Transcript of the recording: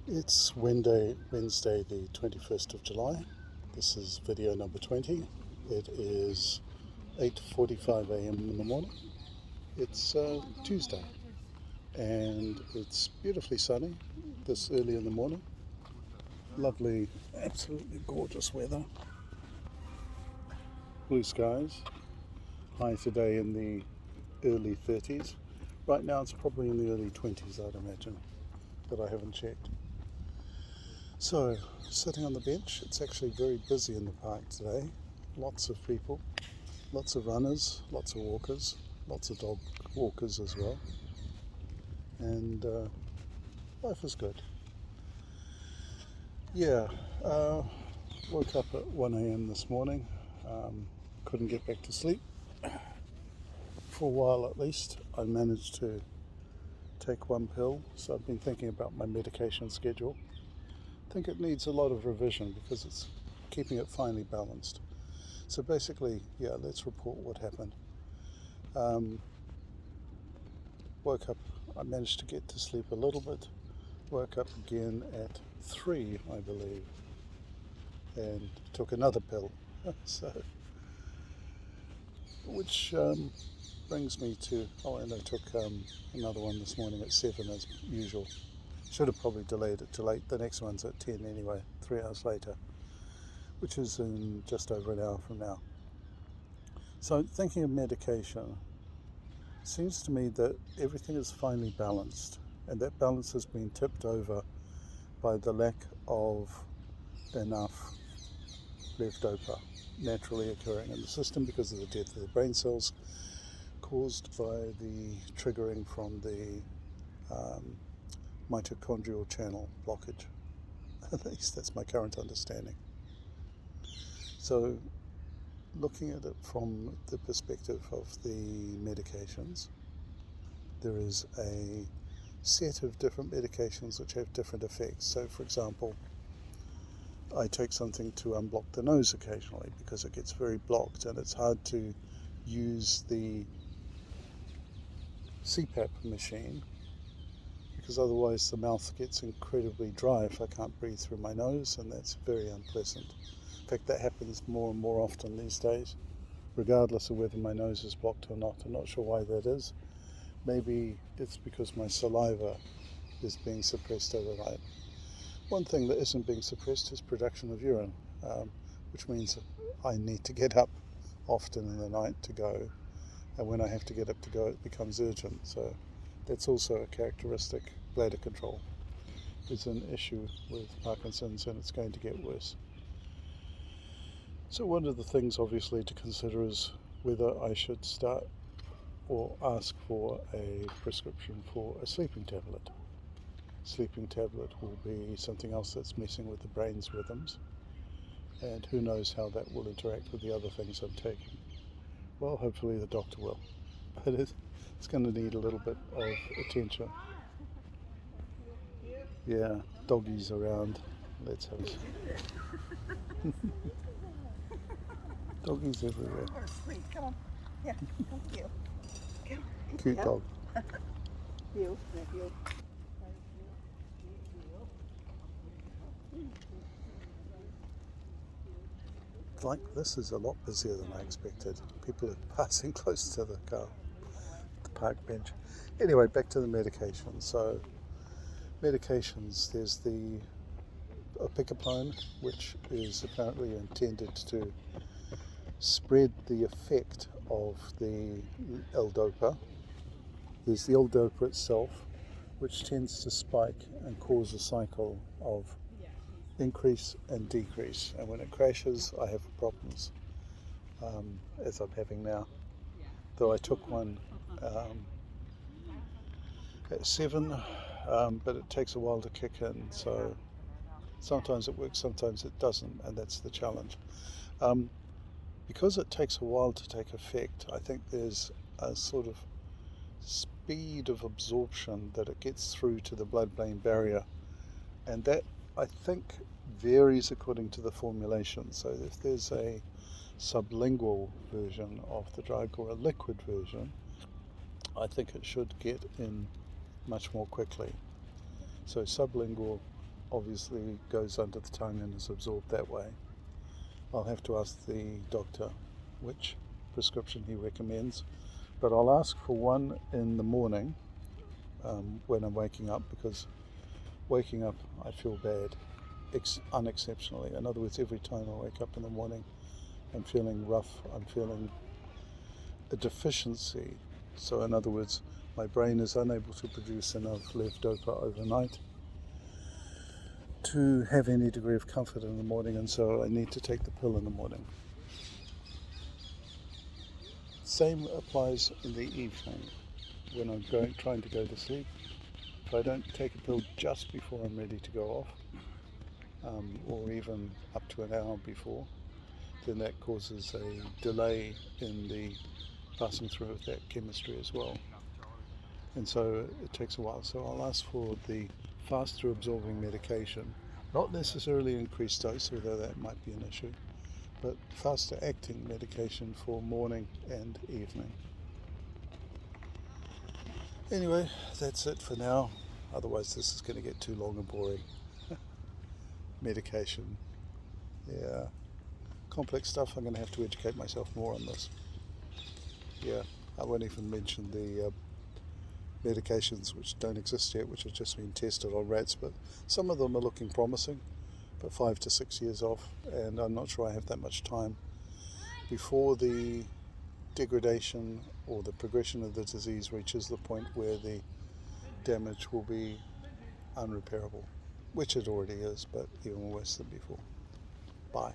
It's Wednesday the 21st of July. This is video number 20. It is 8:45 a.m. in the morning. It's Tuesday and it's beautifully sunny this early in the morning. Lovely, absolutely gorgeous weather. Blue skies. High today in the early 30s. Right now it's probably in the early 20s, I'd imagine, but I haven't checked. So, sitting on the bench, it's actually very busy in the park today. Lots of people, lots of runners, lots of walkers, lots of dog walkers as well. And life is good. Yeah, woke up at 1 a.m. this morning. Couldn't get back to sleep. For a while at least, I managed to take one pill, so I've been thinking about my medication schedule. I think it needs a lot of revision because it's keeping it finely balanced. So basically, yeah, let's report what happened. Woke up, I managed to get to sleep a little bit. Woke up again at 3, I believe, and took another pill. So, which brings me to, and I took another one this morning at 7 as usual. Should have probably delayed it to late. The next one's at 10 anyway, 3 hours later, which is in just over an hour from now. So thinking of medication, it seems to me that everything is finely balanced, and that balance has been tipped over by the lack of enough levodopa naturally occurring in the system because of the death of the brain cells caused by the triggering from the mitochondrial channel blockage. At least that's my current understanding. So, looking at it from the perspective of the medications, there is a set of different medications which have different effects. So, for example, I take something to unblock the nose occasionally because it gets very blocked and it's hard to use the CPAP machine because otherwise the mouth gets incredibly dry if I can't breathe through my nose, and that's very unpleasant. In fact, that happens more and more often these days, regardless of whether my nose is blocked or not. I'm not sure why that is. Maybe it's because my saliva is being suppressed overnight. One thing that isn't being suppressed is production of urine, which means I need to get up often in the night to go, and when I have to get up to go it becomes urgent. So that's also a characteristic. Bladder control is an issue with Parkinson's and it's going to get worse. So one of the things obviously to consider is whether I should start or ask for a prescription for a sleeping tablet. Sleeping tablet will be something else that's messing with the brain's rhythms, and who knows how that will interact with the other things I'm taking. Well, hopefully the doctor will, but it's going to need a little bit of attention. Yeah, doggies around. Let's have it. Doggies everywhere. Oh, sweet. Come on. Yeah, come to you. Cute dog. You. Like this is a lot busier than I expected. People are passing close to the park bench. Anyway, back to the medications. So, medications, there's the opicapone, which is apparently intended to spread the effect of the L-DOPA. There's the L-DOPA itself, which tends to spike and cause a cycle of increase and decrease, and when it crashes I have problems, as I'm having now. Though I took one at 7, but it takes a while to kick in, so sometimes it works, sometimes it doesn't, and that's the challenge. Because it takes a while to take effect, I think there's a sort of speed of absorption that it gets through to the blood-brain barrier, and that I think varies according to the formulation. So if there's a sublingual version of the drug or a liquid version, I think it should get in much more quickly. So sublingual obviously goes under the tongue and is absorbed that way. I'll have to ask the doctor which prescription he recommends, but I'll ask for one in the morning when I'm waking up, because waking up I feel bad unexceptionally. In other words, every time I wake up in the morning I'm feeling rough, I'm feeling a deficiency. So in other words, my brain is unable to produce enough levodopa overnight to have any degree of comfort in the morning, and so I need to take the pill in the morning. Same applies in the evening when I'm trying to go to sleep. If I don't take a pill just before I'm ready to go off, or even up to an hour before, then that causes a delay in the passing through of that chemistry as well. And so it takes a while. So I'll ask for the faster absorbing medication, not necessarily increased dose, although that might be an issue, but faster acting medication for morning and evening. Anyway, that's it for now. Otherwise this is going to get too long and boring. Medication. Yeah. Complex stuff. I'm going to have to educate myself more on this. Yeah. I won't even mention the medications which don't exist yet, which have just been tested on rats, but some of them are looking promising, but 5 to 6 years off, and I'm not sure I have that much time before the degradation or the progression of the disease reaches the point where the damage will be unrepairable, which it already is, but even worse than before. Bye.